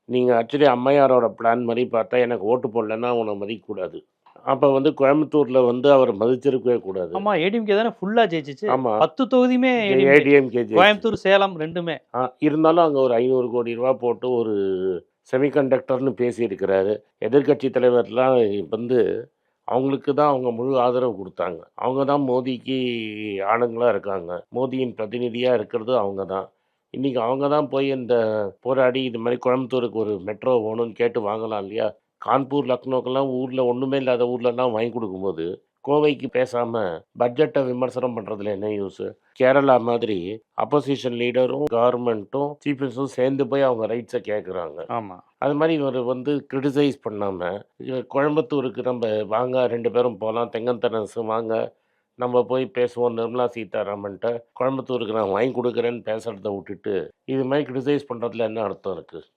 நீங்க actually அம்மையாரோட plan மாரி பார்த்தா, எனக்கு ஓட்டு போடலன்னா அவன மதிக்கக்கூடாது. அப்ப வந்து கோயம்புத்தூர்ல வந்து அவர மதிச்சிருக்கவே கூடாது. ஆமா. ஏடிஎம்கே தானே ஃபுல்லா ஜெயிச்சுச்சு. ஆமா. 10 தொகுதியுமே ஏடிஎம்கே. ஏடிஎம்கே ஜெயிச்சுச்சு. கோயம்புத்தூர், சேலம் 2மே. இருந்தாலும் அங்க ஒரு 500 கோடி ரூவா போட்டு ஒரு செமிகண்டக்டர்ன்னு பேசியிருக்கிறாரு. எதிர்க்கட்சி தலைவர்லாம் வந்து அவங்களுக்கு தான் அவங்க முழு ஆதரவு குடுத்தாங்க. அவங்க தான் மோடிக்கு ஆளுங்களா இருக்காங்க. மோடியின் பிரதிநிதியா இருக்கிறது அவங்க தான். இன்னைக்கு அவங்க தான் போய் இந்த போராடி இது மாரி கோயம்புத்தூருக்கு ஒரு மெட்ரோ வேணும்னு கேட்டு வாங்கலாம் இல்லையா? கான்பூர், லக்னோக்கெல்லாம் ஊர்ல ஒண்ணுமே இல்லாத ஊர்லலாம் வாங்கி குடுக்கும்போது, கோவைக்கு பேசாம பட்ஜெட்ட விமர்சனம் பண்றதுல என்ன யூஸு? கேரளா மாதிரி அப்போசிஷன் லீடரும், கவர்மெண்ட்டும், சீஃப் மினிஸ்டரும் சேர்ந்து போய் அவங்க ரைட்ஸ கேட்குறாங்க. ஆமா. அது மாரி இவரு வந்து கிரிட்டிசைஸ் பண்ணாம, கோயம்புத்தூருக்கு நம்ப வாங்க 2 பேரும் போலாம். தென்னந்தரசு வாங்க, நம்ம போய் பேசுவோம் நிர்மலா சீதாராமன்ட்ட. கோயம்புத்தூருக்கு நான் வாங்கி குடுக்குறேன்னு பேசுறத வுட்டுட்டு, இது மாரி கிரிட்டிசைஸ் பண்றதுல என்ன அர்த்தம் இருக்கு?